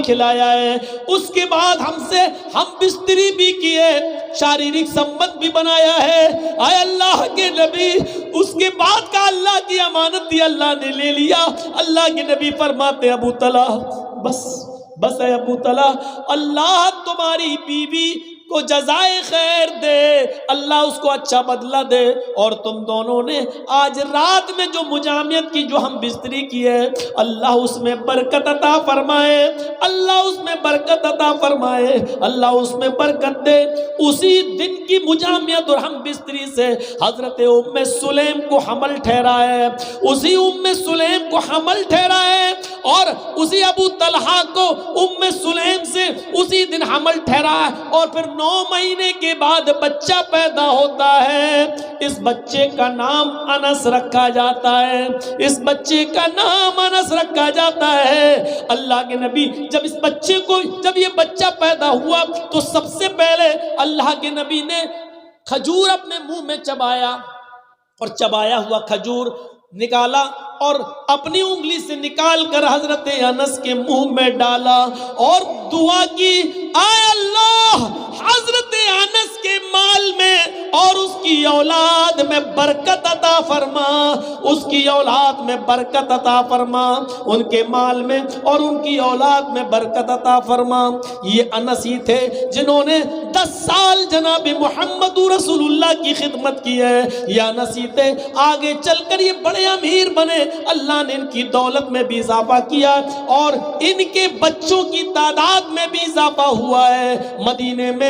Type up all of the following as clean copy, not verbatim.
کھلایا ہے، اس کے بعد ہم سے ہم بستری بھی کیے، شاریرک سمبند بھی بنایا ہے، اے اللہ کے نبی اس کے بعد کا اللہ کی امانت دی اللہ نے لے لیا۔ اللہ کے نبی فرماتے ابو طلحہ بس اے ابو طلحہ، اللہ تمہاری بیوی کو جزائے خیر دے، اللہ اس کو اچھا بدلہ دے، اور تم دونوں نے آج رات میں جو مجامعت کی، جو ہم بستری کی ہے، اللہ اس میں برکت عطا فرمائے، اللہ اس میں برکت عطا فرمائے، اللہ اس میں برکت دے۔ اسی دن کی مجامعت اور ہم بستری سے حضرت ام سلیم کو حمل ٹھہرا ہے، اسی ام سلیم کو حمل ٹھہرا ہے، اور اسی ابو طلحہ کو ام سلیم سے اسی دن حمل ٹھہرا ہے، اور پھر 9 مہینے کے بعد بچہ پیدا ہوتا ہے۔ اس بچے کا نام انس رکھا جاتا ہے، اس بچے کا نام انس رکھا جاتا ہے۔ اللہ کے نبی جب اس بچے کو، جب یہ بچہ پیدا ہوا تو سب سے پہلے اللہ کے نبی نے کھجور اپنے منہ میں چبایا، اور چبایا ہوا کھجور نکالا اور اپنی انگلی سے نکال کر حضرت انس کے منہ میں ڈالا اور دعا کی، اے اللہ حضرت انس کے مال میں اور اس کی اولاد میں برکت عطا فرما، اس کی اولاد میں برکت عطا فرما، ان کے مال میں اور ان کی اولاد میں برکت عطا فرما۔ یہ انس ہی تھے جنہوں نے 10 سال جناب محمد رسول اللہ کی خدمت کی ہے، یہ انس ہی تھے، آگے چل کر یہ بڑے امیر بنے، اللہ نے ان کی دولت میں بھی اضافہ کیا اور ان کے بچوں کی تعداد میں بھی اضافہ ہوا ہے۔ مدینے میں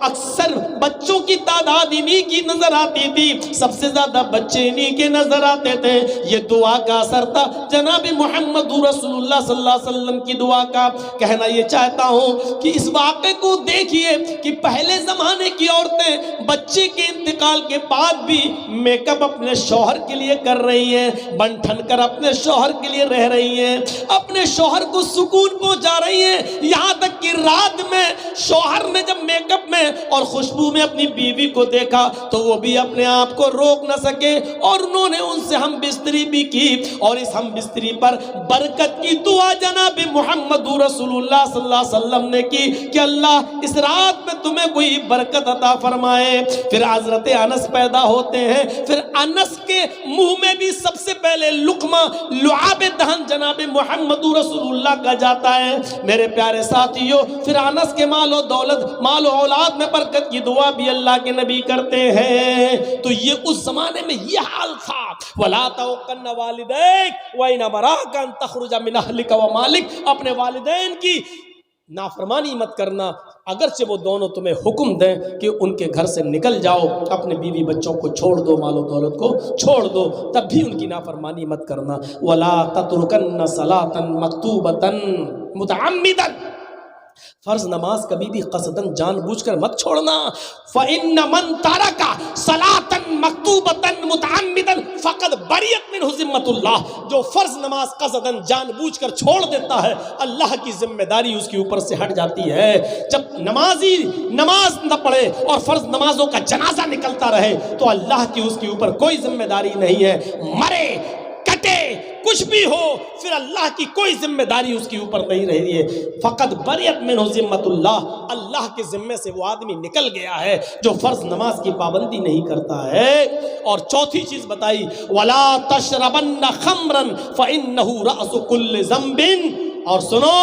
اکثر بچوں کی تعداد انہی کی نظر آتی تھی، سب سے زیادہ بچے انہی کے نظر آتے تھے۔ یہ دعا کا اثر تھا جناب محمد رسول اللہ صلی اللہ علیہ وسلم کی دعا کا۔ کہنا یہ چاہتا ہوں کہ اس واقعے کو دیکھیے کہ پہلے زمانے کی عورتیں بچے کے انتقال کے بعد بھی میک اپ اپنے شوہر کے لیے کر رہی ہیں، بن ٹھن کر اپنے شوہر کے لیے رہ رہی ہیں، اپنے شوہر کو سکون پہنچا رہی ہیں، یہاں تک کہ رات میں شوہر نے جب میک اپ میں اور خوشبو میں اپنی بیوی کو دیکھا تو وہ بھی اپنے آپ کو روک نہ سکے اور انہوں نے ان سے ہم بستری بھی کی، اور اس ہم بستری پر برکت کی دعا جناب محمد رسول اللہ صلی اللہ علیہ وسلم نے کی کہ اللہ اس رات میں تمہیں کوئی برکت عطا فرمائے۔ پھر حضرت انس پیدا ہوتے ہیں، پھر انس کے منہ میں بھی سب سے پہلے لقمہ لعاب دہن جناب محمد رسول اللہ کا جاتا ہے۔ میرے پیارے ساتھیوں، پھر انس کے مال و دولت، مال و اولاد میں برکت کی دعا بھی اللہ کے نبی کرتے ہیں۔ تو یہ اس زمانے میں یہ حال تھا، وَلَا تَوْقَنَّ وَالِدَيْكَ وَإِنْ أَمَرَاكَ أَن تَخْرُجَ مِنْ أَهْلِكَ وَمَالِكَ، اپنے والدین کی نافرمانی مت کرنا، اگرچہ وہ دونوں تمہیں حکم دیں کہ ان کے گھر سے نکل جاؤ، اپنے بیوی بچوں کو چھوڑ دو، مال و دولت کو چھوڑ دو، تب بھی ان کی نافرمانی مت کرنا۔ وَلَا تَتْرُكَنَّ صَلَاةً مَكْتُوبَةً مُتَعَمِّدًا، فرض نماز کبھی بھی قصداً جان بوجھ کر مت چھوڑنا۔ فَإِنَّ مَن تَرَكَ صَلَاةً مَكْتُوبَةً مُتَعَمِّدًا فَقَدْ بَرِئَتْ مِنْهُ ذِمَّةُ اللَّهِ، جو فرض نماز قصداً جان بوجھ کر چھوڑ دیتا ہے اللہ کی ذمہ داری اس کے اوپر سے ہٹ جاتی ہے۔ جب نمازی نماز نہ پڑھے اور فرض نمازوں کا جنازہ نکلتا رہے تو اللہ کی اس کے اوپر کوئی ذمہ داری نہیں ہے، مرے کٹے کچھ بھی ہو پھر اللہ کی کوئی ذمہ داری اس کے اوپر نہیں رہی ہے۔ فقط بریت منہ ذمۃ اللہ، اللہ کے ذمے سے وہ آدمی نکل گیا ہے جو فرض نماز کی پابندی نہیں کرتا ہے۔ اور چوتھی چیز بتائی، ولا تشربن خمرا فانہ رأس کل ذنب، اور سنو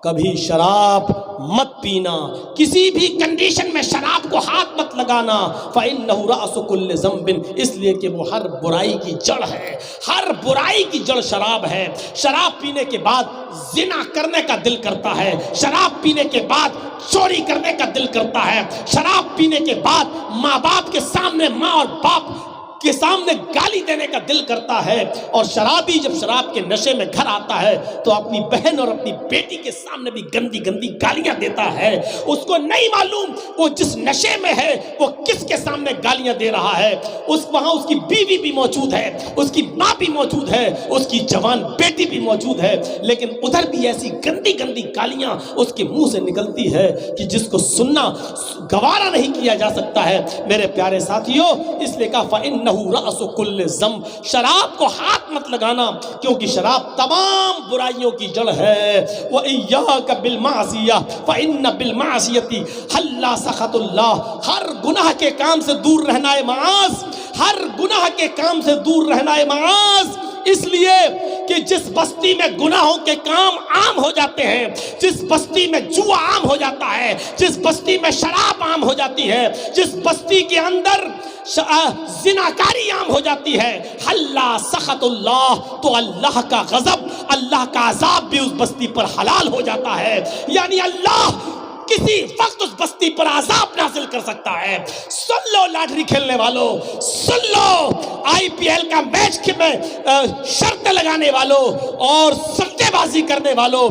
کبھی شراب مت پینا، کسی بھی کنڈیشن میں شراب کو ہاتھ مت لگانا، فَإِنَّهُ رَأْسُ كُلِّ ذَنْبٍ، اس لیے کہ وہ ہر برائی کی جڑ ہے، ہر برائی کی جڑ شراب ہے۔ شراب پینے کے بعد زنا کرنے کا دل کرتا ہے، شراب پینے کے بعد چوری کرنے کا دل کرتا ہے، شراب پینے کے بعد ماں باپ کے سامنے، ماں اور باپ کے سامنے گالی دینے کا دل کرتا ہے، اور شرابی جب شراب کے نشے میں گھر آتا ہے تو اپنی بہن اور اپنی بیٹی کے سامنے بھی گندی گندی گالیاں دیتا ہے۔ اس کو نہیں معلوم وہ جس نشے میں ہے وہ کس کے سامنے گالیاں دے رہا ہے، وہاں اس کی بیوی بھی موجود ہے، اس کی ماں بھی موجود ہے، اس کی جوان بیٹی بھی موجود ہے، لیکن ادھر بھی ایسی گندی گندی گالیاں اس کے منہ سے نکلتی ہے کہ جس کو سننا گوارا نہیں کیا جا سکتا ہے۔ میرے پیارے ساتھیوں، اس لیے کہا فَإِنَّهُ فَإِنَّهُ رَأْسُ كُلِّ ذَنب، شراب کو ہاتھ مت لگانا کیونکہ شراب تمام برائیوں کی جڑ ہے۔ وَإِيَّاكَ بِالْمَعْصِيَةِ فَإِنَّ بِالْمَعْصِيَةِ حَلَّ سَخَطُ اللَّهِ، ہر گناہ کے کام سے دور رہنا ہے معاذ، ہر گناہ کے کام سے دور رہنا ہے معاذ، اس لیے کہ جس بستی میں گناہوں کے کام عام ہو جاتے ہیں، جس بستی میں جوا عام ہو جاتا ہے، جس بستی میں شراب عام ہو جاتی ہے، جس بستی کے اندر زناکاری عام ہو جاتی ہے، حلا سخط اللہ، تو اللہ کا غضب، اللہ کا عذاب بھی اس بستی پر حلال ہو جاتا ہے۔ یعنی اللہ کسی وقت اس بستی پر عذاب نازل کر سکتا ہے۔ سن لو لاٹری کھیلنے والوں، سن لو آئی پی ایل کا میچ میں شرطیں لگانے والوں اور سٹے بازی کرنے والوں،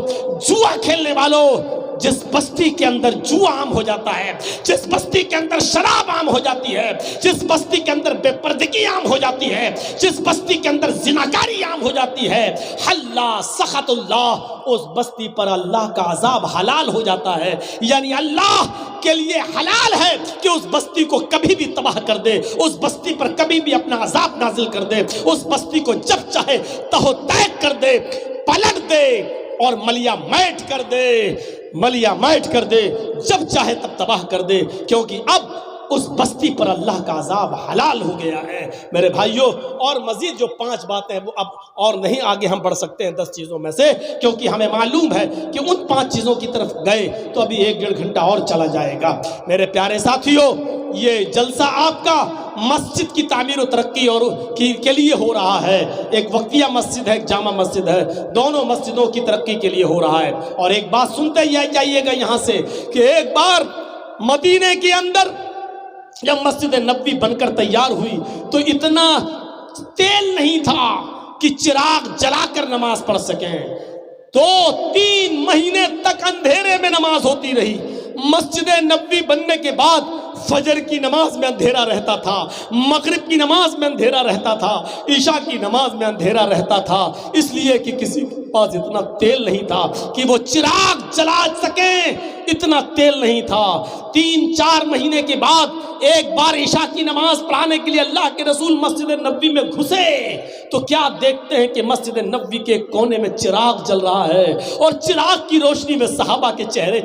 جوا کھیلنے والوں، جس بستی کے اندر جوا عام ہو جاتا ہے، جس بستی کے اندر شراب عام ہو جاتی ہے، جس بستی کے اندر بے پردگی عام ہو جاتی ہے، جس بستی کے اندر زناکاری عام ہو جاتی ہے، حلا سخط اللہ، اس بستی پر اللہ کا عذاب حلال ہو جاتا ہے۔ یعنی اللہ کے لیے حلال ہے کہ اس بستی کو کبھی بھی تباہ کر دے، اس بستی پر کبھی بھی اپنا عذاب نازل کر دے، اس بستی کو جب چاہے تہو تیک کر دے، پلٹ دے اور ملیا میٹ کر دے، ملیا میٹ کر دے، جب چاہے تب تباہ کر دے، کیونکہ اب اس بستی پر اللہ کا عذاب حلال ہو گیا ہے۔ میرے بھائیوں، اور مزید جو 5 باتیں وہ اب اور نہیں آگے ہم بڑھ سکتے ہیں 10 چیزوں میں سے، کیونکہ ہمیں معلوم ہے کہ ان 5 چیزوں کی طرف گئے تو ابھی 1-1.5 گھنٹہ اور چلا جائے گا۔ میرے پیارے ساتھیوں، یہ جلسہ آپ کا مسجد کی تعمیر و ترقی اور کے لیے ہو رہا ہے۔ ایک وقفیہ مسجد ہے، ایک جامع مسجد ہے، دونوں مسجدوں کی ترقی کے لیے ہو رہا ہے۔ اور ایک بات سنتے ہی جائیے گا یہاں سے کہ ایک بار مدینے کے اندر جب مسجد نبوی بن کر تیار ہوئی تو اتنا تیل نہیں تھا کہ چراغ جلا کر نماز پڑھ سکیں، 2-3 مہینے تک اندھیرے میں نماز ہوتی رہی۔ مسجد نبوی بننے کے بعد فجر کی نماز میں اندھیرا رہتا تھا، مغرب کی نماز میں اندھیرا رہتا تھا، عشاء کی نماز میں اندھیرا رہتا تھا، اس لیے کہ کسی کے پاس اتنا تیل نہیں تھا کہ وہ چراغ جلا سکیں، اتنا تیل نہیں تھا۔ 3-4 مہینے کے بعد ایک بار عشاء کی نماز پڑھانے کے لیے اللہ کے رسول مسجد نبوی میں گھسے تو کیا دیکھتے ہیں کہ مسجد نبوی کے کونے میں چراغ جل رہا ہے اور چراغ کی روشنی میں صحابہ کے چہرے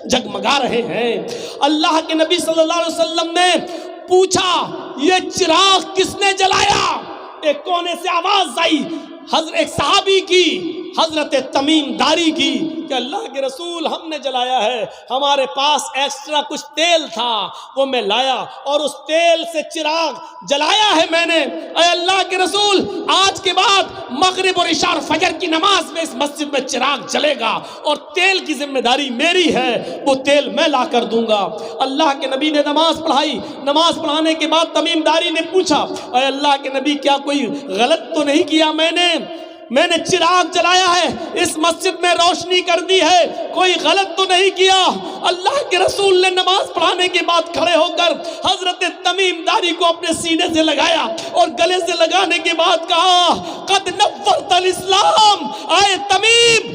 جگمگا رہے ہیں۔ اللہ کے نبی صلی اللہ علیہ وسلم نے پوچھا، یہ چراغ کس نے جلایا؟ ایک کونے سے آواز آئی، ایک صحابی کی، حضرت تمیم داری کی، کہ اللہ کے رسول ہم نے جلایا ہے، ہمارے پاس ایکسٹرا کچھ تیل تھا وہ میں لایا اور اس تیل سے چراغ جلایا ہے میں نے۔ اے اللہ کے رسول، آج کے بعد مغرب اور عشاء اور فجر کی نماز میں اس مسجد میں چراغ جلے گا اور تیل کی ذمہ داری میری ہے، وہ تیل میں لا کر دوں گا۔ اللہ کے نبی نے نماز پڑھائی، نماز پڑھانے کے بعد تمیم داری نے پوچھا، اے اللہ کے نبی کیا کوئی غلط تو نہیں کیا میں نے چراغ جلایا ہے، اس مسجد میں روشنی کر دی ہے، کوئی غلط تو نہیں کیا؟ اللہ کے رسول نے نماز پڑھانے کے بعد کھڑے ہو کر حضرت تمیم داری کو اپنے سینے سے لگایا اور گلے سے لگانے کے بعد کہا، قد نورت الاسلام، اے تمیم،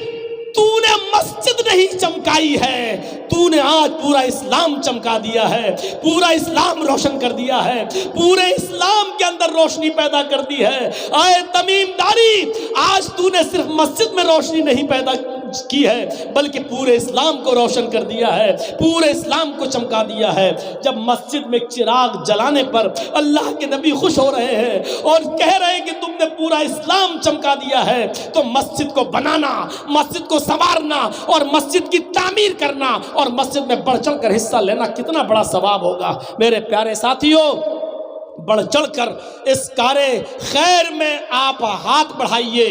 تو نے مسجد نہیں چمکائی ہے، تو نے آج پورا اسلام چمکا دیا ہے، پورا اسلام روشن کر دیا ہے، پورے اسلام کے اندر روشنی پیدا کر دی ہے۔ اے تمیم داری، آج تو نے صرف مسجد میں روشنی نہیں پیدا کی ہے بلکہ پورے اسلام کو روشن کر دیا ہے، پورے اسلام کو چمکا دیا ہے۔ جب مسجد میں چراغ جلانے پر اللہ کے نبی خوش ہو رہے ہیں اور کہہ رہے ہیں کہ تم نے پورا اسلام چمکا دیا ہے، تو مسجد کو بنانا، مسجد کو سنوارنا اور مسجد کی تعمیر کرنا اور مسجد میں بڑھ چڑھ کر حصہ لینا کتنا بڑا ثواب ہوگا۔ میرے پیارے ساتھیوں، بڑھ چڑھ کر اس کار خیر میں آپ ہاتھ بڑھائیے۔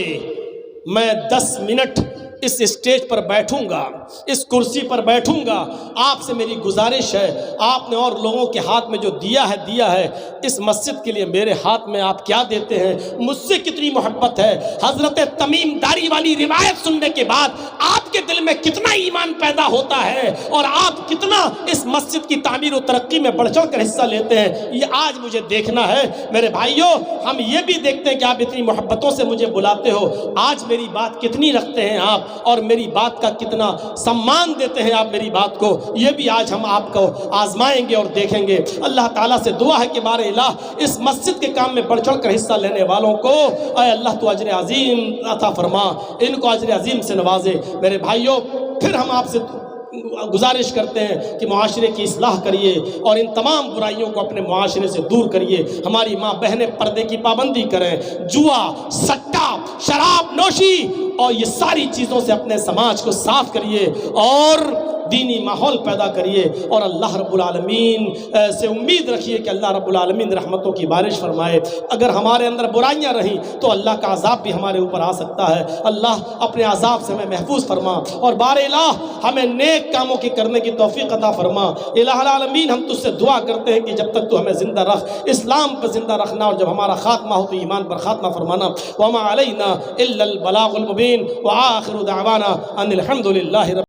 میں 10 منٹ اس اسٹیج پر بیٹھوں گا، اس کرسی پر بیٹھوں گا، آپ سے میری گزارش ہے، آپ نے اور لوگوں کے ہاتھ میں جو دیا ہے، اس مسجد کے لیے میرے ہاتھ میں آپ کیا دیتے ہیں، مجھ سے کتنی محبت ہے۔ حضرت تمیم داری والی روایت سننے کے بعد آپ کے دل میں کتنا ایمان پیدا ہوتا ہے اور آپ کتنا اس مسجد کی تعمیر و ترقی میں بڑھ چڑھ کر حصہ لیتے ہیں، یہ آج مجھے دیکھنا ہے۔ میرے بھائیوں، ہم یہ بھی دیکھتے ہیں کہ آپ اتنی محبتوں سے مجھے بلاتے ہو، آج میری بات کتنی رکھتے ہیں آپ، اور میری بات کا کتنا سمان دیتے ہیں آپ میری بات کو، یہ بھی آج ہم آپ کو آزمائیں گے اور دیکھیں گے۔ اللہ تعالیٰ سے دعا ہے کہ بار الہ اس مسجد کے کام میں بڑھ چڑھ کر حصہ لینے والوں کو اے اللہ تو اجر عظیم عطا فرما، ان کو اجر عظیم سے نوازے۔ میرے بھائیوں، پھر ہم آپ سے گزارش کرتے ہیں کہ معاشرے کی اصلاح کریے اور ان تمام برائیوں کو اپنے معاشرے سے دور کریے۔ ہماری ماں بہنیں پردے کی پابندی کریں، جوا، سٹا، شراب نوشی اور یہ ساری چیزوں سے اپنے سماج کو صاف کریے اور دینی ماحول پیدا کریے، اور اللہ رب العالمین سے امید رکھیے کہ اللہ رب العالمین رحمتوں کی بارش فرمائے۔ اگر ہمارے اندر برائیاں رہیں تو اللہ کا عذاب بھی ہمارے اوپر آ سکتا ہے۔ اللہ اپنے عذاب سے ہمیں محفوظ فرما، اور بار الہ ہمیں نیک کاموں کی کرنے کی توفیق عطا فرما۔ الہ العالمین، ہم تجھ سے دعا کرتے ہیں کہ جب تک تو ہمیں زندہ رکھ، اسلام پر زندہ رکھنا، اور جب ہمارا خاتمہ ہو تو ایمان پر خاتمہ فرمانا۔ وما علینا الا البلاغ المبین، وآخر دعوانا ان الحمد للہ رب